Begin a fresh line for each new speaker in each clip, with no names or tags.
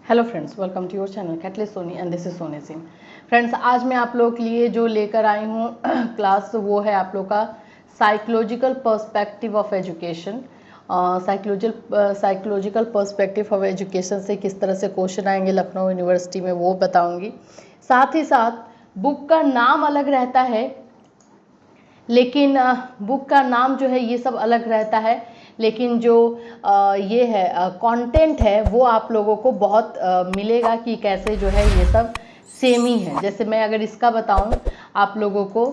Hello friends, welcome to your channel catalyst Soni and this is Soni Singh. Friends, आज मैं आप लोग के लिए जो लेकर आई हूँ क्लास, वो है आप लोग का psychological perspective of education. Psychological perspective of education से किस तरह से क्वेश्चन आएंगे लखनऊ यूनिवर्सिटी में, वो बताऊंगी। साथ ही साथ बुक का नाम अलग रहता है, लेकिन बुक का नाम जो है ये सब अलग रहता है, लेकिन जो ये है कंटेंट है वो आप लोगों को बहुत मिलेगा कि कैसे जो है ये सब सेम ही है। जैसे मैं अगर इसका बताऊं आप लोगों को,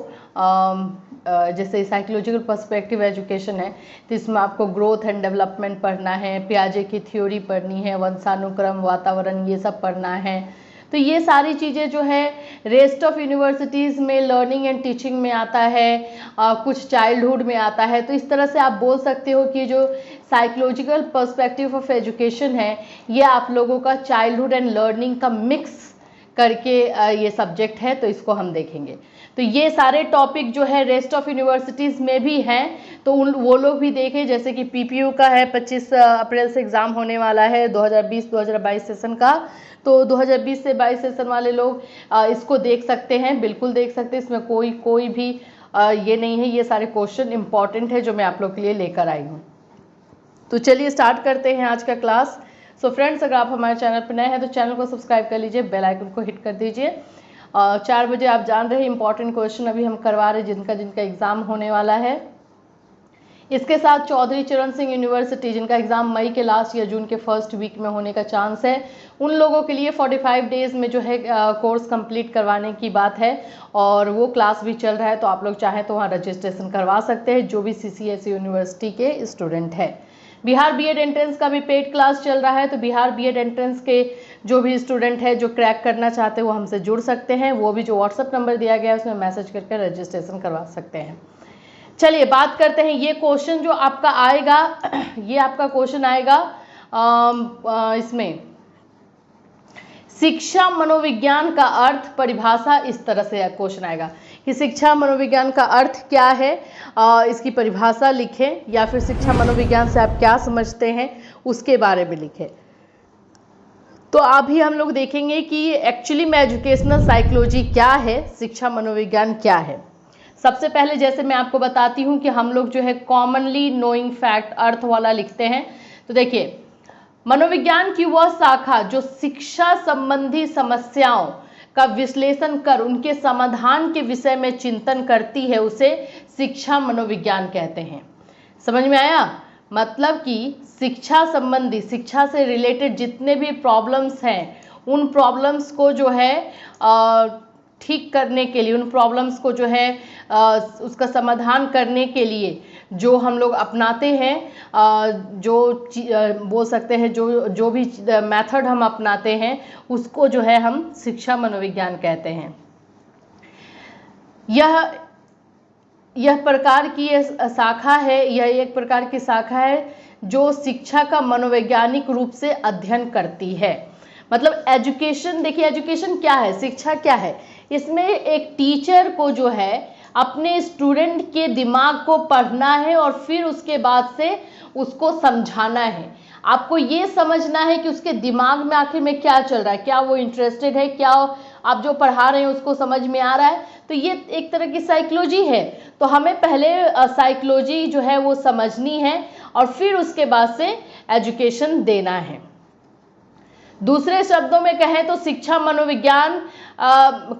जैसे साइकोलॉजिकल पर्सपेक्टिव एजुकेशन है तो इसमें आपको ग्रोथ एंड डेवलपमेंट पढ़ना है, पियाजे की थ्योरी पढ़नी है, वंशानुक्रम, वातावरण, ये सब पढ़ना है। तो ये सारी चीज़ें जो है रेस्ट ऑफ यूनिवर्सिटीज़ में लर्निंग एंड टीचिंग में आता है, कुछ चाइल्डहुड में आता है। तो इस तरह से आप बोल सकते हो कि जो साइकोलॉजिकल पर्सपेक्टिव ऑफ एजुकेशन है ये आप लोगों का चाइल्डहुड एंड लर्निंग का मिक्स करके ये सब्जेक्ट है, तो इसको हम देखेंगे। तो ये सारे टॉपिक जो है रेस्ट ऑफ यूनिवर्सिटीज़ में भी हैं, तो वो लोग भी देखें। जैसे कि पीपीयू का है, 25 अप्रैल से एग्ज़ाम होने वाला है 2020-2022 सेशन का। तो 2020 से 22 सेशन वाले लोग इसको देख सकते हैं, बिल्कुल देख सकते हैं। इसमें कोई भी ये नहीं है, ये सारे क्वेश्चन इंपॉर्टेंट है जो मैं आप लोग के लिए लेकर आई हूँ। तो चलिए स्टार्ट करते हैं आज का क्लास। सो फ्रेंड्स, अगर आप हमारे चैनल पर नए हैं तो चैनल को सब्सक्राइब कर लीजिए, बेल आइकन को हिट कर दीजिए। 4 बजे आप जान रहे हैं इंपॉर्टेंट क्वेश्चन अभी हम करवा रहे हैं जिनका एग्ज़ाम होने वाला है। इसके साथ चौधरी चरण सिंह यूनिवर्सिटी, जिनका एग्ज़ाम मई के लास्ट या जून के फर्स्ट वीक में होने का चांस है, उन लोगों के लिए 45 डेज़ में जो है कोर्स कंप्लीट करवाने की बात है, और वो क्लास भी चल रहा है। तो आप लोग चाहें तो वहाँ रजिस्ट्रेशन करवा सकते हैं, जो भी CCSE यूनिवर्सिटी के स्टूडेंट है। बिहार बीएड एंट्रेंस का भी पेड क्लास चल रहा है, तो बिहार बीएड एंट्रेंस के जो भी स्टूडेंट है जो क्रैक करना चाहते हैं वो हमसे जुड़ सकते हैं। वो भी जो व्हाट्सएप नंबर दिया गया है उसमें मैसेज करके रजिस्ट्रेशन करवा सकते हैं। चलिए बात करते हैं। ये क्वेश्चन जो आपका आएगा, ये आपका क्वेश्चन आएगा इसमें शिक्षा मनोविज्ञान का अर्थ परिभाषा। इस तरह से क्वेश्चन आएगा कि शिक्षा मनोविज्ञान का अर्थ क्या है, इसकी परिभाषा लिखें, या फिर शिक्षा मनोविज्ञान से आप क्या समझते हैं उसके बारे में लिखें। तो अभी हम लोग देखेंगे कि एक्चुअली में एजुकेशनल साइकोलॉजी क्या है, शिक्षा मनोविज्ञान क्या है। सबसे पहले जैसे मैं आपको बताती हूँ कि हम लोग जो है कॉमनली नोइंग फैक्ट अर्थ वाला लिखते हैं। तो देखिए, मनोविज्ञान की वह शाखा जो शिक्षा संबंधी समस्याओं का विश्लेषण कर उनके समाधान के विषय में चिंतन करती है, उसे शिक्षा मनोविज्ञान कहते हैं। समझ में आया? मतलब कि शिक्षा संबंधी, शिक्षा से रिलेटेड जितने भी प्रॉब्लम्स हैं, उन प्रॉब्लम्स को जो है ठीक करने के लिए, उन प्रॉब्लम्स को जो है उसका समाधान करने के लिए जो हम लोग अपनाते हैं, जो बोल सकते हैं जो भी मेथड हम अपनाते हैं, उसको जो है हम शिक्षा मनोविज्ञान कहते हैं। यह प्रकार की शाखा है, यह एक प्रकार की शाखा है जो शिक्षा का मनोवैज्ञानिक रूप से अध्ययन करती है। मतलब एजुकेशन, देखिए एजुकेशन क्या है, शिक्षा क्या है। इसमें एक टीचर को जो है अपने स्टूडेंट के दिमाग को पढ़ना है और फिर उसके बाद से उसको समझाना है। आपको ये समझना है कि उसके दिमाग में आखिर में क्या चल रहा है, क्या वो इंटरेस्टेड है, क्या आप जो पढ़ा रहे हैं उसको समझ में आ रहा है। तो ये एक तरह की साइकोलॉजी है। तो हमें पहले साइकोलॉजी जो है वो समझनी है और फिर उसके बाद से एजुकेशन देना है। दूसरे शब्दों में कहें तो शिक्षा मनोविज्ञान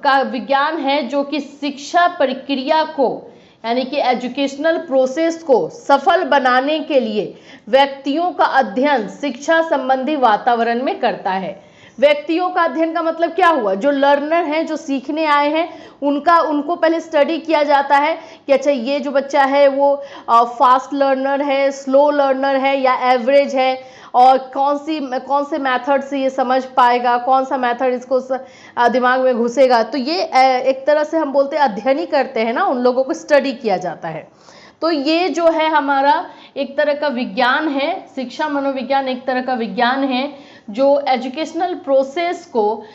का विज्ञान है जो कि शिक्षा प्रक्रिया को, यानी कि एजुकेशनल प्रोसेस को सफल बनाने के लिए व्यक्तियों का अध्ययन शिक्षा संबंधी वातावरण में करता है। व्यक्तियों का अध्ययन का मतलब क्या हुआ? जो लर्नर हैं, जो सीखने आए हैं, उनको पहले स्टडी किया जाता है कि अच्छा ये जो बच्चा है वो फास्ट लर्नर है, स्लो लर्नर है या एवरेज है, और कौन से मेथड से ये समझ पाएगा, कौन सा मेथड इसको दिमाग में घुसेगा। तो ये एक तरह से हम बोलते हैं अध्ययन ही करते हैं ना, उन लोगों को स्टडी किया जाता है। तो ये जो है हमारा एक तरह का विज्ञान है, शिक्षा मनोविज्ञान एक तरह का विज्ञान है जो एजुकेशनल प्रोसेस को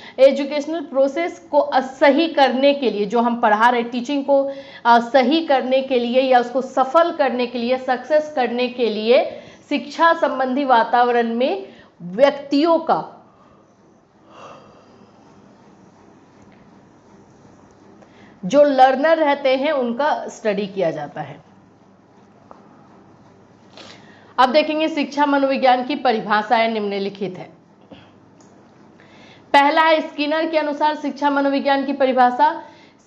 सही करने के लिए, जो हम पढ़ा रहे टीचिंग को सही करने के लिए या उसको सफल करने के लिए, सक्सेस करने के लिए शिक्षा संबंधी वातावरण में व्यक्तियों का जो लर्नर रहते हैं उनका स्टडी किया जाता है। अब देखेंगे शिक्षा मनोविज्ञान की परिभाषाएं निम्नलिखित है। पहला है स्किनर के अनुसार शिक्षा मनोविज्ञान की परिभाषा,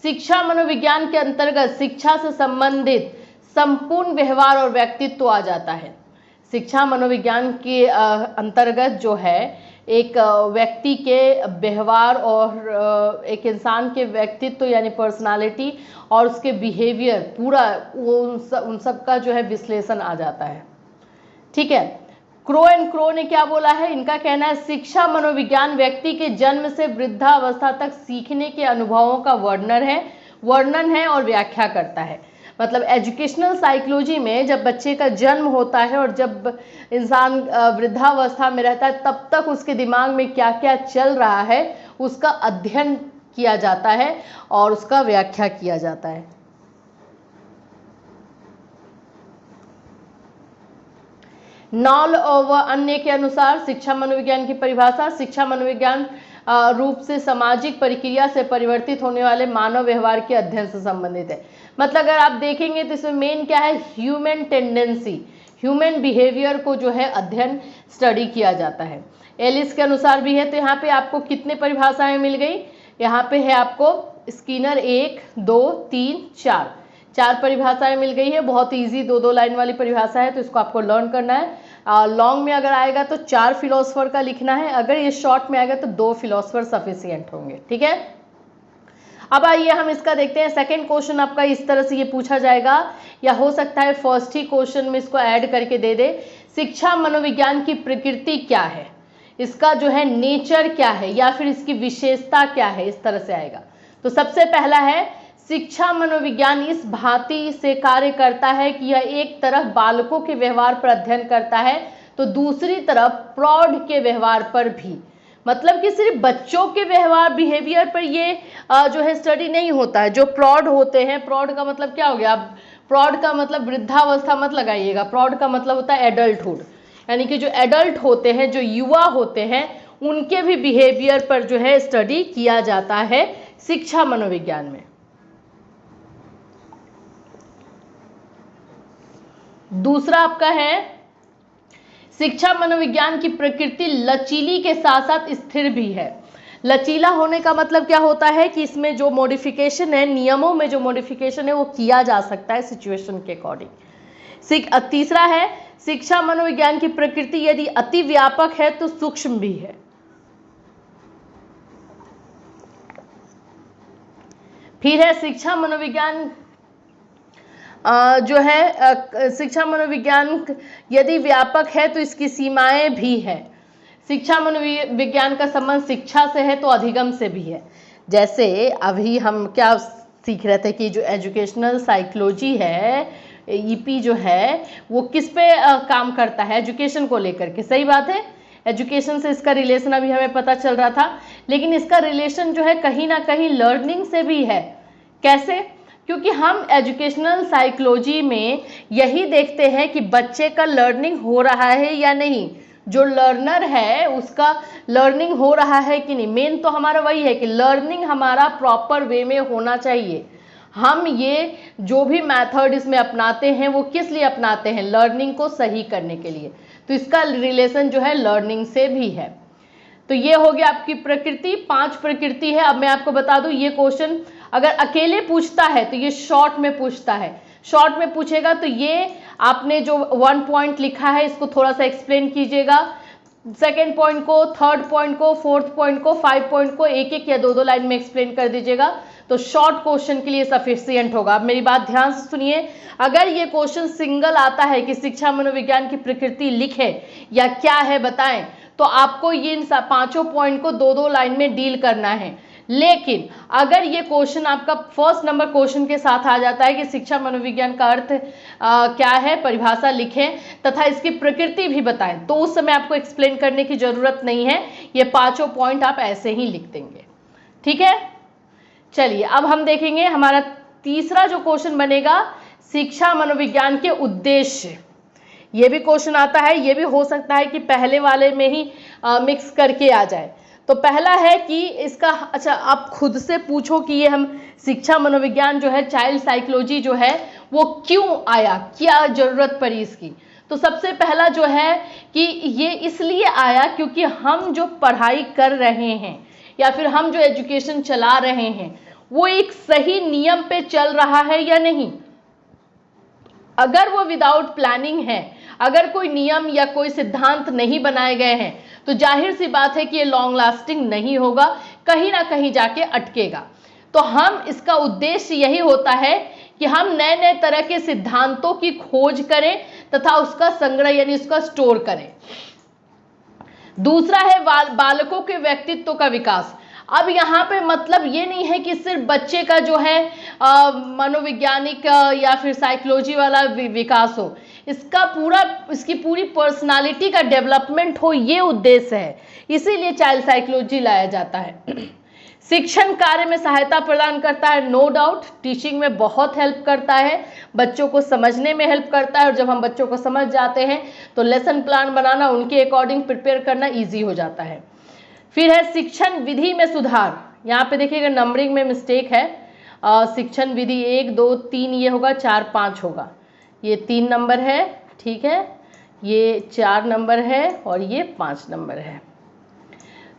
शिक्षा मनोविज्ञान के अंतर्गत शिक्षा से संबंधित संपूर्ण व्यवहार और व्यक्तित्व आ जाता है। शिक्षा मनोविज्ञान के अंतर्गत जो है एक व्यक्ति के व्यवहार और एक इंसान के व्यक्तित्व यानी पर्सनालिटी और उसके बिहेवियर पूरा वो उन सब का जो है विश्लेषण आ जाता है। ठीक है, क्रो एंड क्रो ने क्या बोला है, इनका कहना है शिक्षा मनोविज्ञान व्यक्ति के जन्म से वृद्धावस्था तक सीखने के अनुभवों का वर्णन है और व्याख्या करता है। मतलब एजुकेशनल साइकोलॉजी में जब बच्चे का जन्म होता है और जब इंसान वृद्धावस्था में रहता है तब तक उसके दिमाग में क्या क्या चल रहा है उसका अध्ययन किया जाता है और उसका व्याख्या किया जाता है। नॉल व अन्य के अनुसार शिक्षा मनोविज्ञान की परिभाषा, शिक्षा मनोविज्ञान रूप से सामाजिक प्रक्रिया से परिवर्तित होने वाले मानव व्यवहार के अध्ययन से संबंधित है। मतलब अगर आप देखेंगे तो इसमें मेन क्या है, ह्यूमन टेंडेंसी, ह्यूमन बिहेवियर को जो है अध्ययन स्टडी किया जाता है। एलिस के अनुसार भी है। तो यहाँ पे आपको कितने परिभाषाएं मिल गई, यहाँ पे है आपको स्किनर 1 2 3 4 परिभाषाएं मिल गई है। बहुत इजी 2-2 लाइन वाली परिभाषा है तो इसको आपको लर्न करना है। लॉन्ग में अगर आएगा तो 4 फिलोसफर का लिखना है, अगर ये शॉर्ट में आएगा तो 2 फिलोसफर सफिशिएंट होंगे। ठीक है, अब आइए हम इसका देखते हैं। सेकंड क्वेश्चन आपका इस तरह से ये पूछा जाएगा या हो सकता है फर्स्ट ही क्वेश्चन में इसको ऐड करके दे दे, शिक्षा मनोविज्ञान की प्रकृति क्या है, इसका जो है नेचर क्या है या फिर इसकी विशेषता क्या है, इस तरह से आएगा। तो सबसे पहला है शिक्षा मनोविज्ञान इस भांति से कार्य करता है कि यह एक तरफ बालकों के व्यवहार पर अध्ययन करता है तो दूसरी तरफ प्रौढ़ के व्यवहार पर भी। मतलब कि सिर्फ बच्चों के व्यवहार बिहेवियर पर ये जो है स्टडी नहीं होता है। जो प्रौढ़ होते हैं, प्रौढ़ का मतलब क्या हो गया, अब प्रौढ़ का मतलब वृद्धावस्था मत लगाइएगा, प्रौढ़ का मतलब होता है एडल्टहुड, यानी कि जो एडल्ट होते हैं, जो युवा होते हैं, उनके भी बिहेवियर पर जो है स्टडी किया जाता है शिक्षा मनोविज्ञान में। दूसरा आपका है शिक्षा मनोविज्ञान की प्रकृति लचीली के साथ साथ स्थिर भी है। लचीला होने का मतलब क्या होता है कि इसमें जो मॉडिफिकेशन है, नियमों में जो मॉडिफिकेशन है वो किया जा सकता है सिचुएशन के अकॉर्डिंग। तीसरा है शिक्षा मनोविज्ञान की प्रकृति यदि अति व्यापक है तो सूक्ष्म भी है। फिर है शिक्षा मनोविज्ञान जो है शिक्षा मनोविज्ञान यदि व्यापक है तो इसकी सीमाएं भी हैं। शिक्षा मनोविज्ञान का संबंध शिक्षा से है तो अधिगम से भी है। जैसे अभी हम क्या सीख रहे थे कि जो एजुकेशनल साइकोलॉजी है, ईपी जो है वो किस पे काम करता है, एजुकेशन को लेकर के। सही बात है, एजुकेशन से इसका रिलेशन अभी हमें पता चल रहा था, लेकिन इसका रिलेशन जो है कहीं ना कहीं लर्निंग से भी है। कैसे? क्योंकि हम एजुकेशनल साइकोलॉजी में यही देखते हैं कि बच्चे का लर्निंग हो रहा है या नहीं, जो लर्नर है उसका लर्निंग हो रहा है कि नहीं। मेन तो हमारा वही है कि लर्निंग हमारा प्रॉपर वे में होना चाहिए। हम ये जो भी मेथड इसमें अपनाते हैं वो किस लिए अपनाते हैं, लर्निंग को सही करने के लिए। तो इसका रिलेशन जो है लर्निंग से भी है। तो ये हो गया आपकी प्रकृति, 5 प्रकृति है। अब मैं आपको बता दूं ये क्वेश्चन अगर अकेले पूछता है तो ये शॉर्ट में पूछता है। शॉर्ट में पूछेगा तो ये आपने जो 1 पॉइंट लिखा है इसको थोड़ा सा एक्सप्लेन कीजिएगा, सेकेंड पॉइंट को, थर्ड पॉइंट को, फोर्थ पॉइंट को, 5 पॉइंट को एक एक या 2-2 लाइन में एक्सप्लेन कर दीजिएगा तो शॉर्ट क्वेश्चन के लिए सफिशिएंट होगा। अब मेरी बात ध्यान से सुनिए, अगर ये क्वेश्चन सिंगल आता है कि शिक्षा मनोविज्ञान की प्रकृति लिखे या क्या है बताएं, तो आपको ये इन 5 पॉइंट को 2-2 लाइन में डील करना है। लेकिन अगर ये क्वेश्चन आपका फर्स्ट नंबर क्वेश्चन के साथ आ जाता है कि शिक्षा मनोविज्ञान का अर्थ क्या है, परिभाषा लिखें तथा इसकी प्रकृति भी बताएं, तो उस समय आपको एक्सप्लेन करने की जरूरत नहीं है, ये 5 पॉइंट आप ऐसे ही लिख देंगे। ठीक है, चलिए अब हम देखेंगे हमारा तीसरा जो क्वेश्चन बनेगा, शिक्षा मनोविज्ञान के उद्देश्य। ये भी क्वेश्चन आता है, ये भी हो सकता है कि पहले वाले में ही मिक्स करके आ जाए। तो पहला है कि इसका, अच्छा आप खुद से पूछो कि ये हम शिक्षा मनोविज्ञान जो है, चाइल्ड साइकोलॉजी जो है वो क्यों आया, क्या जरूरत पड़ी इसकी। तो सबसे पहला जो है कि ये इसलिए आया क्योंकि हम जो पढ़ाई कर रहे हैं या फिर हम जो एजुकेशन चला रहे हैं वो एक सही नियम पे चल रहा है या नहीं। अगर वो विदाउट प्लानिंग है, अगर कोई नियम या कोई सिद्धांत नहीं बनाए गए हैं तो जाहिर सी बात है कि ये लॉन्ग लास्टिंग नहीं होगा, कहीं ना कहीं जाके अटकेगा। तो हम, इसका उद्देश्य यही होता है कि हम नए नए तरह के सिद्धांतों की खोज करें तथा उसका संग्रह यानी उसका स्टोर करें। दूसरा है बालकों के व्यक्तित्व का विकास। अब यहाँ पे मतलब ये नहीं है कि सिर्फ बच्चे का जो है मनोवैज्ञानिक या फिर साइकोलॉजी वाला विकास हो, इसकी पूरी पर्सनालिटी का डेवलपमेंट हो, ये उद्देश्य है। इसीलिए चाइल्ड साइकोलॉजी लाया जाता है। शिक्षण कार्य में सहायता प्रदान करता है, नो डाउट टीचिंग में बहुत हेल्प करता है, बच्चों को समझने में हेल्प करता है। और जब हम बच्चों को समझ जाते हैं तो लेसन प्लान बनाना, उनके अकॉर्डिंग प्रिपेयर करना ईजी हो जाता है। फिर है शिक्षण विधि में सुधार। यहाँ पे देखिएगा नंबरिंग में मिस्टेक है, शिक्षण विधि 1 2 3 ये होगा, 4 5 होगा, ये 3 नंबर है, ठीक है, ये 4 नंबर है और ये 5 नंबर है।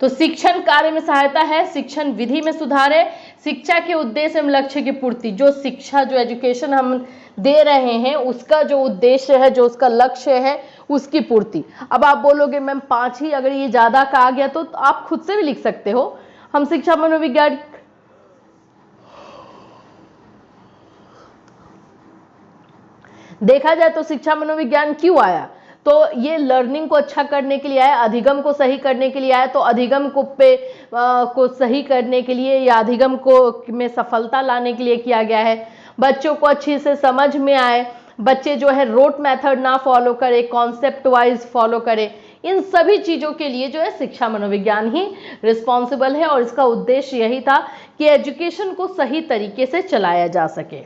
तो शिक्षण कार्य में सहायता है, शिक्षण विधि में सुधार है, शिक्षा के उद्देश्य एवं लक्ष्य की पूर्ति। जो शिक्षा, जो एजुकेशन हम दे रहे हैं उसका जो उद्देश्य है, जो उसका लक्ष्य है, उसकी पूर्ति। अब आप बोलोगे मैम 5 ही, अगर ये ज्यादा का आ गया तो आप खुद से भी लिख सकते हो। हम शिक्षा मनोविज्ञान देखा जाए तो शिक्षा मनोविज्ञान क्यों आया, तो ये लर्निंग को अच्छा करने के लिए आया, अधिगम को सही करने के लिए आया। तो अधिगम को सही करने के लिए या अधिगम को में सफलता लाने के लिए किया गया है। बच्चों को अच्छे से समझ में आए, बच्चे जो है रोट मेथड ना फॉलो करे, कॉन्सेप्ट वाइज फॉलो करे, इन सभी चीज़ों के लिए जो है शिक्षा मनोविज्ञान ही रिस्पॉन्सिबल है। और इसका उद्देश्य यही था कि एजुकेशन को सही तरीके से चलाया जा सके।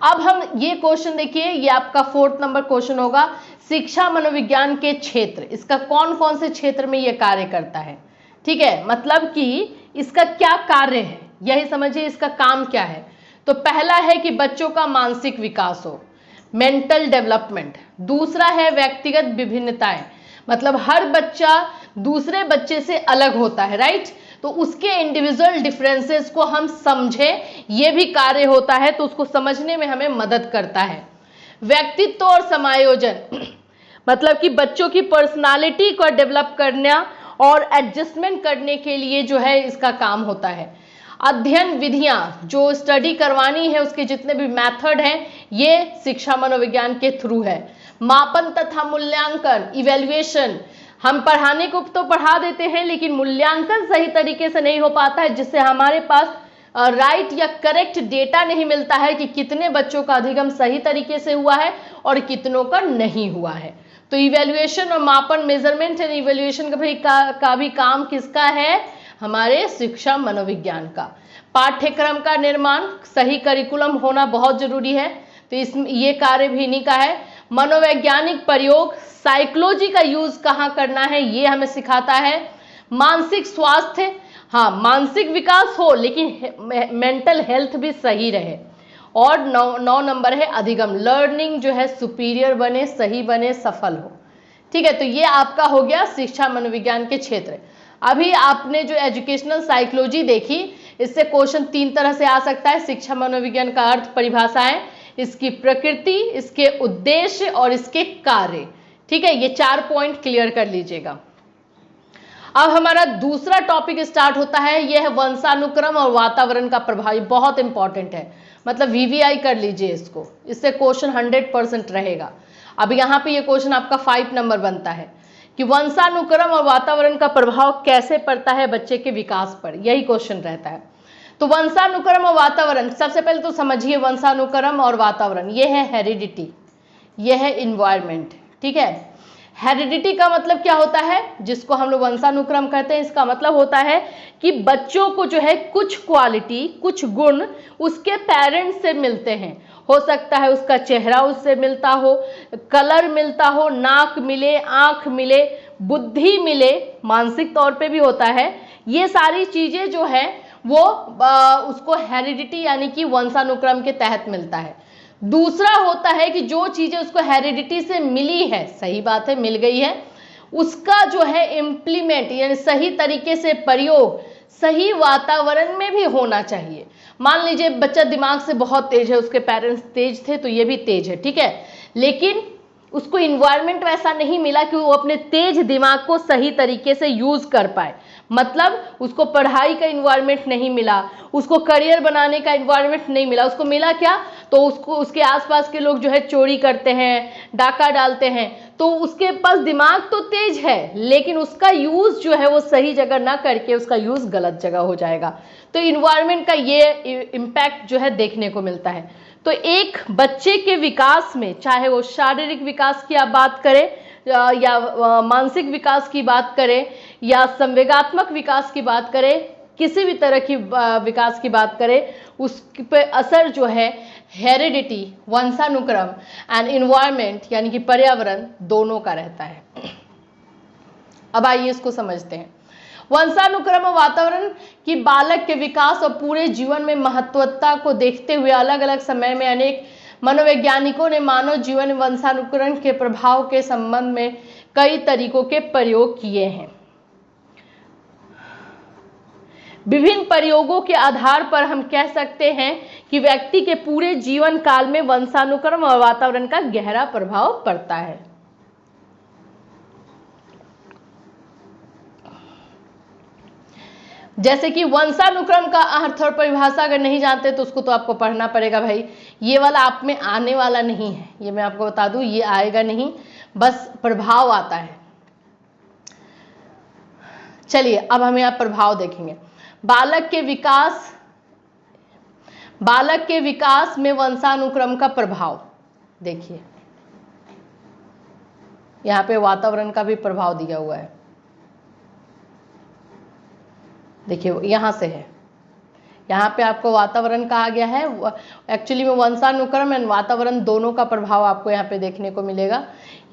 अब हम ये क्वेश्चन देखिए, ये आपका 4th नंबर क्वेश्चन होगा, शिक्षा मनोविज्ञान के क्षेत्र, इसका कौन कौन से क्षेत्र में ये कार्य करता है। ठीक है, मतलब कि इसका क्या कार्य है, यही समझिए इसका काम क्या है। तो पहला है कि बच्चों का मानसिक विकास हो, मेंटल डेवलपमेंट। दूसरा है व्यक्तिगत विभिन्नताएं, मतलब हर बच्चा दूसरे बच्चे से अलग होता है, राइट, तो उसके इंडिविजुअल डिफरेंसेस को हम समझें, ये भी कार्य होता है, तो उसको समझने में हमें मदद करता है। व्यक्तित्व और समायोजन, मतलब कि बच्चों की पर्सनालिटी को डेवलप करना और एडजस्टमेंट करने के लिए जो है इसका काम होता है। अध्ययन विधियां, जो स्टडी करवानी है उसके जितने भी मेथड हैं ये शिक्षा मनोविज्ञान के थ्रू है। मापन तथा मूल्यांकन, इवैल्यूएशन, हम पढ़ाने को तो पढ़ा देते हैं लेकिन मूल्यांकन सही तरीके से नहीं हो पाता है, जिससे हमारे पास राइट या करेक्ट डेटा नहीं मिलता है कि कितने बच्चों का अधिगम सही तरीके से हुआ है और कितनों का नहीं हुआ है। तो इवैल्यूएशन और मापन, मेजरमेंट एंड इवैल्यूएशन का भी काम किसका है, हमारे शिक्षा मनोविज्ञान का। पाठ्यक्रम का निर्माण, सही करिकुलम होना बहुत जरूरी है, तो ये कार्य भी इन्हीं का है। मनोवैज्ञानिक प्रयोग, साइकोलॉजी का यूज कहाँ करना है ये हमें सिखाता है। मानसिक स्वास्थ्य, हाँ मानसिक विकास हो लेकिन मेंटल हेल्थ भी सही रहे। और 9 नंबर है अधिगम, लर्निंग जो है सुपीरियर बने, सही बने, सफल हो। ठीक है, तो ये आपका हो गया शिक्षा मनोविज्ञान के क्षेत्र। अभी आपने जो एजुकेशनल साइकोलॉजी देखी, इससे क्वेश्चन 3 तरह से आ सकता है। शिक्षा मनोविज्ञान का अर्थ, परिभाषाएं, इसकी प्रकृति, इसके उद्देश्य और इसके कार्य। ठीक है, ये 4 पॉइंट क्लियर कर लीजिएगा। अब हमारा दूसरा टॉपिक स्टार्ट होता है, यह है वंशानुक्रम और वातावरण का प्रभाव। बहुत इंपॉर्टेंट है, मतलब वीवीआई कर लीजिए इसको, इससे क्वेश्चन 100% रहेगा। अब यहाँ पे ये क्वेश्चन आपका 5 नंबर बनता है कि वंशानुक्रम और वातावरण का प्रभाव कैसे पड़ता है बच्चे के विकास पर, यही क्वेश्चन रहता है। तो वंशानुक्रम और वातावरण, सबसे पहले तो समझिए वंशानुक्रम और वातावरण, ये है हेरिडिटी, ये है इन्वायरमेंट। ठीक है, हेरिडिटी का मतलब क्या होता है, जिसको हम लोग वंशानुक्रम कहते हैं, इसका मतलब होता है कि बच्चों को जो है कुछ क्वालिटी, कुछ गुण उसके पेरेंट्स से मिलते हैं। हो सकता है उसका चेहरा उससे मिलता हो, कलर मिलता हो, नाक मिले, आंख मिले, बुद्धि मिले, मानसिक तौर पे भी होता है। ये सारी चीजें जो है वो उसको हेरिडिटी यानी कि वंशानुक्रम के तहत मिलता है। दूसरा होता है कि जो चीजें उसको हेरिडिटी से मिली है, सही बात है मिल गई है, उसका जो है इम्प्लीमेंट यानी सही तरीके से प्रयोग सही वातावरण में भी होना चाहिए। मान लीजिए बच्चा दिमाग से बहुत तेज है, उसके पेरेंट्स तेज थे तो ये भी तेज है, ठीक है, लेकिन उसको इन्वायरमेंट वैसा नहीं मिला कि वो अपने तेज दिमाग को सही तरीके से यूज कर पाए। मतलब उसको पढ़ाई का इन्वायरमेंट नहीं मिला, उसको करियर बनाने का इन्वायरमेंट नहीं मिला, उसको मिला क्या, तो उसको उसके आसपास के लोग जो है चोरी करते हैं, डाका डालते हैं, तो उसके पास दिमाग तो तेज है लेकिन उसका यूज जो है वो सही जगह ना करके उसका यूज गलत जगह हो जाएगा। तो इन्वायरमेंट का ये इम्पैक्ट जो है देखने को मिलता है। तो एक बच्चे के विकास में, चाहे वो शारीरिक विकास की आप बात करें या मानसिक विकास की बात करें या संवेगात्मक विकास की बात करें, किसी भी तरह की विकास की बात करें, उस पे असर जो है हेरिडिटी, वंशानुक्रम एंड इन्वायरमेंट यानी कि पर्यावरण दोनों का रहता है। अब आइए इसको समझते हैं। वंशानुक्रम और वातावरण की बालक के विकास और पूरे जीवन में महत्वता को देखते हुए अलग अलग समय में अनेक मनोवैज्ञानिकों ने मानव जीवन में वंशानुक्रम के प्रभाव के संबंध में कई तरीकों के प्रयोग किए हैं। विभिन्न प्रयोगों के आधार पर हम कह सकते हैं कि व्यक्ति के पूरे जीवन काल में वंशानुक्रम और वातावरण का गहरा प्रभाव पड़ता है। जैसे कि वंशानुक्रम का अर्थ और परिभाषा अगर नहीं जानते तो उसको तो आपको पढ़ना पड़ेगा भाई, ये वाला आप में आने वाला नहीं है, ये मैं आपको बता दूं, ये आएगा नहीं, बस प्रभाव आता है। चलिए अब हम यहाँ प्रभाव देखेंगे। बालक के विकास में वंशानुक्रम का प्रभाव देखिए, यहाँ पे वातावरण का भी प्रभाव दिया हुआ है, देखिए यहां से है, यहाँ पे आपको वातावरण कहा गया है। एक्चुअली में वंशानुक्रम एंड वातावरण दोनों का प्रभाव आपको यहाँ पे देखने को मिलेगा।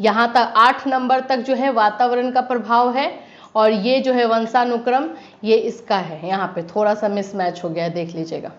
यहाँ तक 8 नंबर तक जो है वातावरण का प्रभाव है और ये जो है वंशानुक्रम ये इसका है। यहाँ पे थोड़ा सा मिसमैच हो गया है, देख लीजिएगा,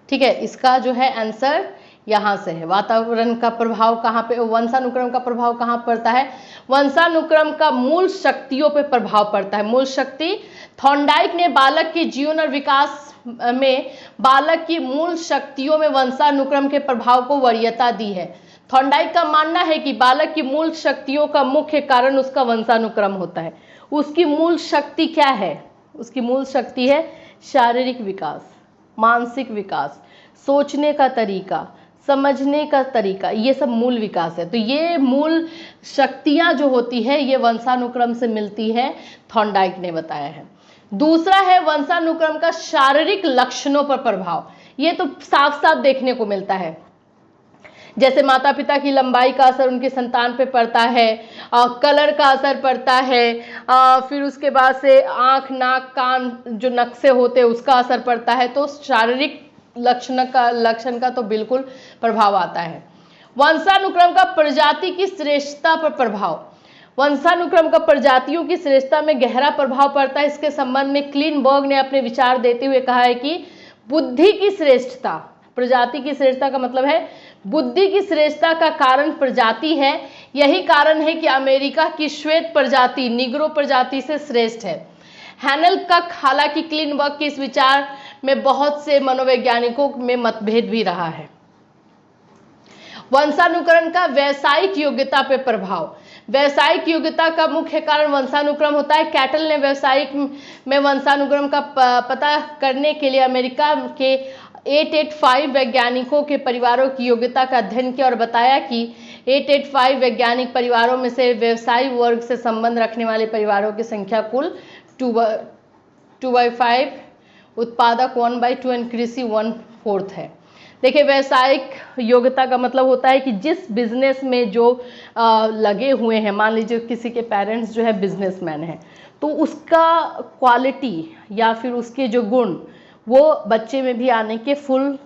ठीक है। इसका जो है आंसर यहाँ से है। वातावरण का प्रभाव कहाँ पे, वंशानुक्रम का प्रभाव कहाँ पड़ता है, वंशानुक्रम का मूल शक्तियों पे प्रभाव पड़ता है। मूल शक्ति, थॉर्नडाइक ने बालक के जीवन और विकास में बालक की मूल शक्तियों में वंशानुक्रम के प्रभाव को वरीयता दी है। थॉर्नडाइक का मानना है कि बालक की मूल शक्तियों का मुख्य कारण उसका वंशानुक्रम होता है। उसकी मूल शक्ति क्या है, उसकी मूल शक्ति है शारीरिक विकास, मानसिक विकास, सोचने का तरीका, समझने का तरीका, ये सब मूल विकास है। तो ये मूल शक्तियां जो होती है ये वंशानुक्रम से मिलती है, थॉर्नडाइक ने बताया है। दूसरा है वंशानुक्रम का शारीरिक लक्षणों पर प्रभाव। ये तो साफ साफ देखने को मिलता है, जैसे माता पिता की लंबाई का असर उनकी संतान पे पड़ता है, कलर का असर पड़ता है, फिर उसके बाद से आँख, नाक, कान जो नक्शे होते हैं उसका असर पड़ता है। तो शारीरिक लक्षण का तो बिल्कुल प्रभाव आता है। वंशानुक्रम का प्रजाति की श्रेष्ठता पर प्रभाव, वंशानुक्रम का प्रजातियों की श्रेष्ठता में गहरा प्रभाव पड़ता है। इसके संबंध में क्लीनबर्ग ने अपने विचार देते हुए कहा है कि बुद्धि की श्रेष्ठता, प्रजाति की श्रेष्ठता का मतलब है बुद्धि की श्रेष्ठता का कारण प्रजाति है। यही कारण है कि अमेरिका की श्वेत प्रजाति निग्रो प्रजाति से श्रेष्ठ है। हैनल का, हालांकि क्लीनबर्ग के इस विचार में बहुत से मनोवैज्ञानिकों में मतभेद भी रहा है। वंशानुक्रम का व्यावसायिक योग्यता पर प्रभाव, व्यावसायिक योग्यता का मुख्य कारण वंशानुक्रम होता है। कैटल ने व्यावसायिक में वंशानुक्रम का पता करने के लिए अमेरिका के 885 वैज्ञानिकों के परिवारों की योग्यता का अध्ययन किया और बताया कि 885 वैज्ञानिक परिवारों में से व्यवसायिक वर्ग से संबंध रखने वाले परिवारों की संख्या कुल 2/5, उत्पादक 1/2 एंड कृषि 1/4 है। देखिए व्यावसायिक योग्यता का मतलब होता है कि जिस बिजनेस में जो लगे हुए हैं, मान लीजिए किसी के पेरेंट्स जो है बिजनेसमैन है, तो उसका क्वालिटी या फिर उसके जो गुण वो बच्चे में भी आने के फुल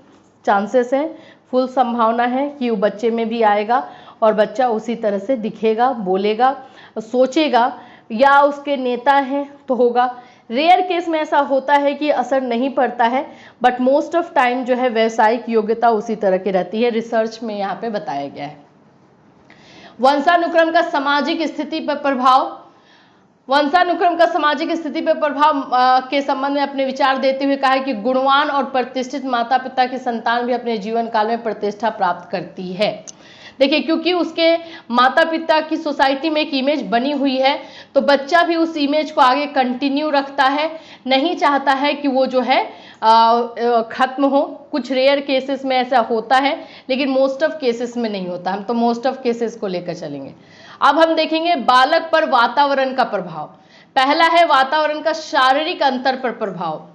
चांसेस हैं, फुल संभावना है कि वो बच्चे में भी आएगा और बच्चा उसी तरह से दिखेगा, बोलेगा, सोचेगा। या उसके नेता हैं तो होगा। रेयर केस में ऐसा होता है कि असर नहीं पड़ता है, बट मोस्ट ऑफ टाइम जो है व्यावसायिक योग्यता उसी तरह की रहती है, रिसर्च में यहाँ पे बताया गया है। वंशानुक्रम का सामाजिक स्थिति पर प्रभाव। वंशानुक्रम का सामाजिक स्थिति पर प्रभाव के संबंध में अपने विचार देते हुए कहा है कि गुणवान और प्रतिष्ठित माता पिता की संतान भी अपने जीवन काल में प्रतिष्ठा प्राप्त करती है। देखिए, क्योंकि उसके माता पिता की सोसाइटी में एक इमेज बनी हुई है, तो बच्चा भी उस इमेज को आगे कंटिन्यू रखता है, नहीं चाहता है कि वो जो है खत्म हो। कुछ रेयर केसेस में ऐसा होता है, लेकिन मोस्ट ऑफ केसेस में नहीं होता। हम तो मोस्ट ऑफ केसेस को लेकर चलेंगे। अब हम देखेंगे बालक पर वातावरण का प्रभाव। पहला है वातावरण का शारीरिक अंतर पर प्रभाव।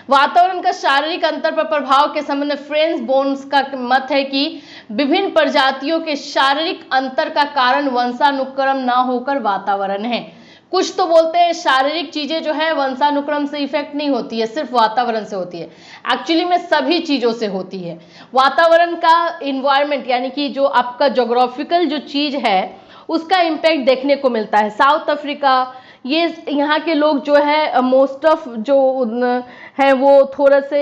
वातावरण का शारीरिक अंतर पर प्रभाव के संबंध में फ्रेंच बोन्स का मत है कि विभिन्न प्रजातियों के शारीरिक अंतर का कारण वंशानुक्रम ना होकर वातावरण है। कुछ तो बोलते हैं शारीरिक चीजें जो है वंशानुक्रम से इफेक्ट नहीं होती है, सिर्फ वातावरण से होती है। एक्चुअली में सभी चीजों से होती है। वातावरण का इन्वायरमेंट यानी कि जो आपका जोग्राफिकल जो चीज है उसका इम्पैक्ट देखने को मिलता है। साउथ अफ्रीका, ये यहाँ के लोग जो है मोस्ट ऑफ जो है वो थोड़ा से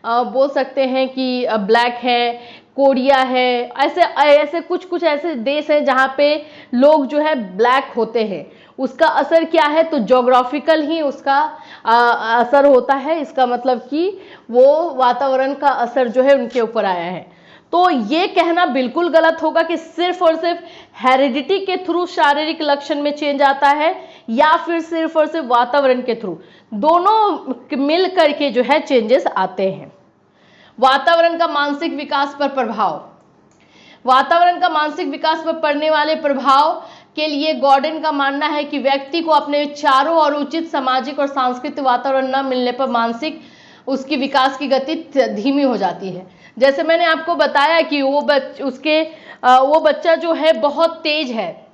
बोल सकते हैं कि ब्लैक है, कोरिया है, ऐसे ऐसे कुछ ऐसे देश हैं जहाँ पे लोग जो है ब्लैक होते हैं। उसका असर क्या है, तो जोग्राफिकल ही उसका असर होता है। इसका मतलब कि वो वातावरण का असर जो है उनके ऊपर आया है। तो ये कहना बिल्कुल गलत होगा कि सिर्फ और सिर्फ हेरिडिटी के थ्रू शारीरिक लक्षण में चेंज आता है या फिर सिर्फ और सिर्फ वातावरण के थ्रू, दोनों मिल करके जो है चेंजेस आते हैं। वातावरण का मानसिक विकास पर प्रभाव। वातावरण का मानसिक विकास पर पड़ने वाले प्रभाव के लिए गॉर्डन का मानना है कि व्यक्ति को अपने चारों और उचित सामाजिक और सांस्कृतिक वातावरण न मिलने पर मानसिक उसकी विकास की गति धीमी हो जाती है। जैसे मैंने आपको बताया कि वो बच्चा जो है बहुत तेज है,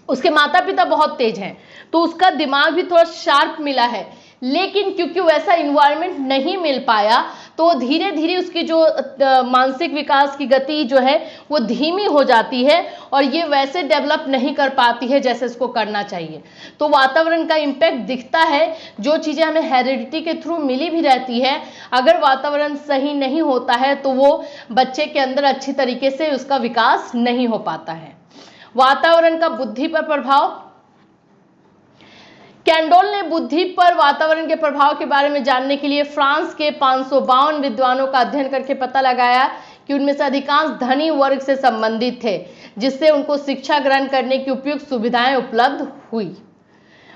उसके माता पिता बहुत तेज हैं, तो उसका दिमाग भी थोड़ा शार्प मिला है, लेकिन क्योंकि वैसा इन्वायरमेंट नहीं मिल पाया तो धीरे धीरे उसकी जो मानसिक विकास की गति जो है वो धीमी हो जाती है और ये वैसे डेवलप नहीं कर पाती है जैसे इसको करना चाहिए। तो वातावरण का इम्पैक्ट दिखता है। जो चीज़ें हमें हेरिडिटी के थ्रू मिली भी रहती है, अगर वातावरण सही नहीं होता है तो वो बच्चे के अंदर अच्छी तरीके से उसका विकास नहीं हो पाता है। वातावरण का बुद्धि पर प्रभाव। कैंडोल ने बुद्धि पर वातावरण के प्रभाव के बारे में जानने के लिए फ्रांस के 552 विद्वानों का अध्ययन करके पता लगाया कि उनमें से अधिकांश धनी वर्ग से संबंधित थे, जिससे उनको शिक्षा ग्रहण करने की उपयुक्त सुविधाएं उपलब्ध हुई।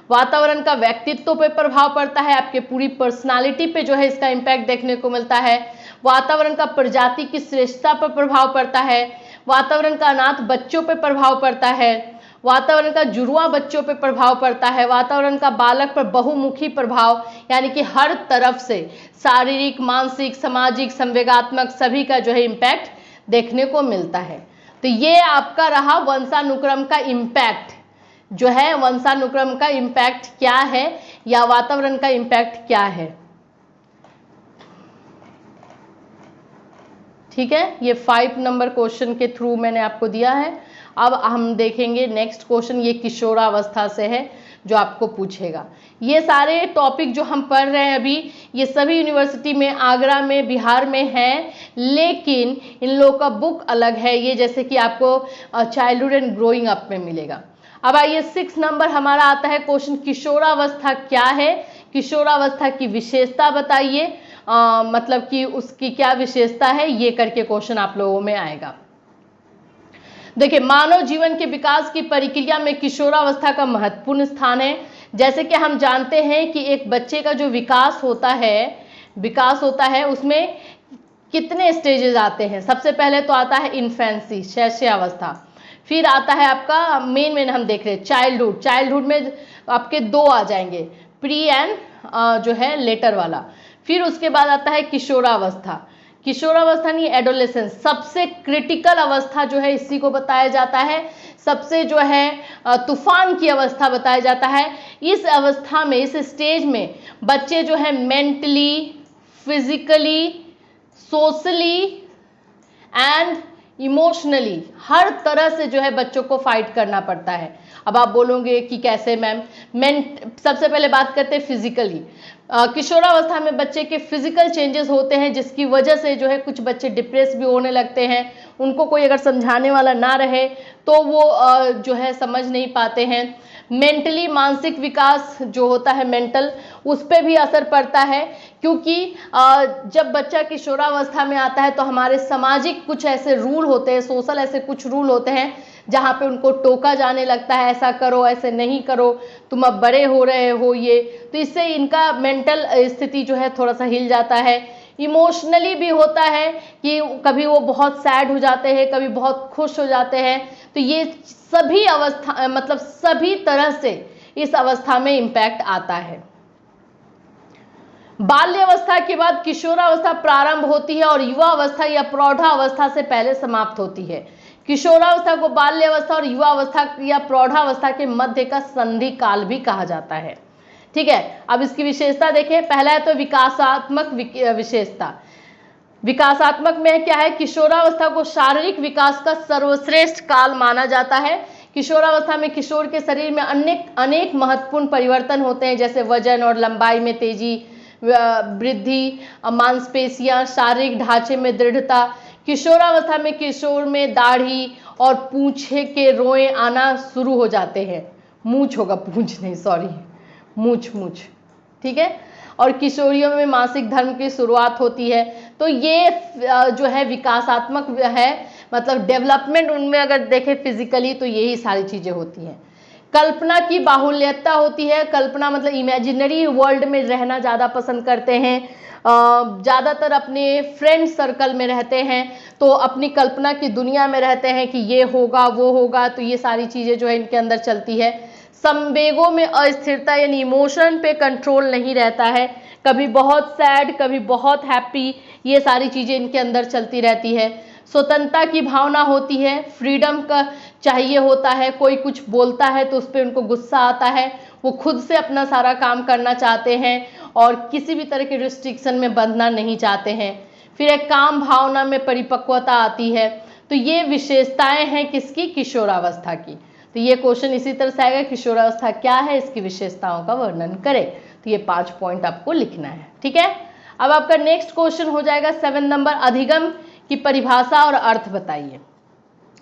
वातावरण का व्यक्तित्व पर प्रभाव पड़ता है, आपके पूरी पर्सनालिटी पे जो है इसका इम्पैक्ट देखने को मिलता है। वातावरण का प्रजाति की श्रेष्ठता पर प्रभाव पड़ता है। वातावरण का अनाथ बच्चों पर प्रभाव पड़ता है। वातावरण का जुड़वा बच्चों पर प्रभाव पड़ता है। वातावरण का बालक पर बहुमुखी प्रभाव यानी कि हर तरफ से शारीरिक, मानसिक, सामाजिक, संवेगात्मक सभी का जो है इम्पैक्ट देखने को मिलता है। तो ये आपका रहा वंशानुक्रम का इम्पैक्ट जो है, वंशानुक्रम का इम्पैक्ट क्या है या वातावरण का इम्पैक्ट क्या है। ठीक है, ये 5 नंबर क्वेश्चन के थ्रू मैंने आपको दिया है। अब हम देखेंगे नेक्स्ट क्वेश्चन, ये किशोरावस्था से है जो आपको पूछेगा। ये सारे टॉपिक जो हम पढ़ रहे हैं अभी, ये सभी यूनिवर्सिटी में, आगरा में, बिहार में हैं, लेकिन इन लोगों का बुक अलग है। ये जैसे कि आपको चाइल्डहुड एंड ग्रोइंग अप में मिलेगा। अब आइए 6 नंबर हमारा आता है क्वेश्चन, किशोरावस्था क्या है, किशोरावस्था की विशेषता बताइए, मतलब कि उसकी क्या विशेषता है, ये करके क्वेश्चन आप लोगों में आएगा। देखिए, मानव जीवन के विकास की प्रक्रिया में किशोरावस्था का महत्वपूर्ण स्थान है। जैसे कि हम जानते हैं कि एक बच्चे का जो विकास होता है उसमें कितने स्टेजेस आते हैं। सबसे पहले तो आता है इन्फेंसी, शैशवावस्था, फिर आता है आपका मेन हम देख रहे हैं चाइल्डहुड। चाइल्डहुड में आपके 2 आ जाएंगे, प्री एंड जो है लेटर वाला। फिर उसके बाद आता है किशोरावस्था। किशोरावस्था नहीं, एडोलेसेंस, सबसे क्रिटिकल अवस्था जो है इसी को बताया जाता है। सबसे जो है तूफान की अवस्था बताया जाता है। इस अवस्था में, इस स्टेज में बच्चे जो है mentally, physically, socially and emotionally हर तरह से जो है बच्चों को फाइट करना पड़ता है। अब आप बोलोगे कि कैसे मैम, सबसे पहले बात करते हैं फिजिकली। किशोरावस्था में बच्चे के फिजिकल चेंजेस होते हैं, जिसकी वजह से जो है कुछ बच्चे डिप्रेस भी होने लगते हैं। उनको कोई अगर समझाने वाला ना रहे तो वो जो है समझ नहीं पाते हैं। मेंटली, मानसिक विकास जो होता है मेंटल, उस पर भी असर पड़ता है, क्योंकि जब बच्चा किशोरावस्था में आता है तो हमारे सामाजिक कुछ ऐसे रूल होते हैं, सोशल ऐसे कुछ रूल होते हैं जहाँ पे उनको टोका जाने लगता है, ऐसा करो, ऐसे नहीं करो, तुम अब बड़े हो रहे हो ये। तो इससे इनका मेंटल स्थिति जो है थोड़ा सा हिल जाता है। इमोशनली भी होता है कि कभी वो बहुत सैड हो जाते हैं, कभी बहुत खुश हो जाते हैं। तो ये सभी अवस्था, मतलब सभी तरह से इस अवस्था में इम्पैक्ट आता है। बाल्यावस्था के बाद किशोरावस्था प्रारंभ होती है और युवा अवस्था या प्रौढ़ावस्था से पहले समाप्त होती है। किशोरावस्था को बाल्यावस्था और युवावस्था या प्रौढ़ावस्था के मध्य का संधि काल भी कहा जाता है। ठीक है, अब इसकी विशेषता देखें। पहला है तो विकासात्मक विशेषता। विकासात्मक में क्या है, किशोरावस्था को शारीरिक विकास का सर्वश्रेष्ठ काल माना जाता है। किशोरावस्था में किशोर के शरीर में अनेक महत्वपूर्ण परिवर्तन होते हैं, जैसे वजन और लंबाई में तेजी, वृद्धि, मांसपेशियां, शारीरिक ढांचे में दृढ़ता। किशोरावस्था में किशोर में दाढ़ी और पूंछे के रोए आना शुरू हो जाते हैं। मूछ होगा, पूंछ नहीं, सॉरी, मूछ, ठीक है। और किशोरियों में मासिक धर्म की शुरुआत होती है। तो ये जो है विकासात्मक है, मतलब डेवलपमेंट उनमें अगर देखें फिजिकली तो यही सारी चीजें होती हैं। कल्पना की बाहुल्यता होती है। कल्पना मतलब इमेजिनरी वर्ल्ड में रहना ज़्यादा पसंद करते हैं, ज़्यादातर अपने फ्रेंड सर्कल में रहते हैं, तो अपनी कल्पना की दुनिया में रहते हैं कि ये होगा वो होगा, तो ये सारी चीज़ें जो है इनके अंदर चलती है। संवेगों में अस्थिरता, यानी इमोशन पे कंट्रोल नहीं रहता है, कभी बहुत सैड, कभी बहुत हैप्पी, ये सारी चीज़ें इनके अंदर चलती रहती है। स्वतंत्रता की भावना होती है, फ्रीडम का चाहिए होता है। कोई कुछ बोलता है तो उस पर उनको गुस्सा आता है, वो खुद से अपना सारा काम करना चाहते हैं और किसी भी तरह के रिस्ट्रिक्शन में बंधना नहीं चाहते हैं। फिर एक काम भावना में परिपक्वता आती है। तो ये विशेषताएं हैं किसकी, किशोरावस्था की। तो ये क्वेश्चन इसी तरह से आएगा, किशोरावस्था क्या है, इसकी विशेषताओं का वर्णन करें। तो ये 5 पॉइंट आपको लिखना है, ठीक है। अब आपका नेक्स्ट क्वेश्चन हो जाएगा 7 नंबर, अधिगम की परिभाषा और अर्थ बताइए।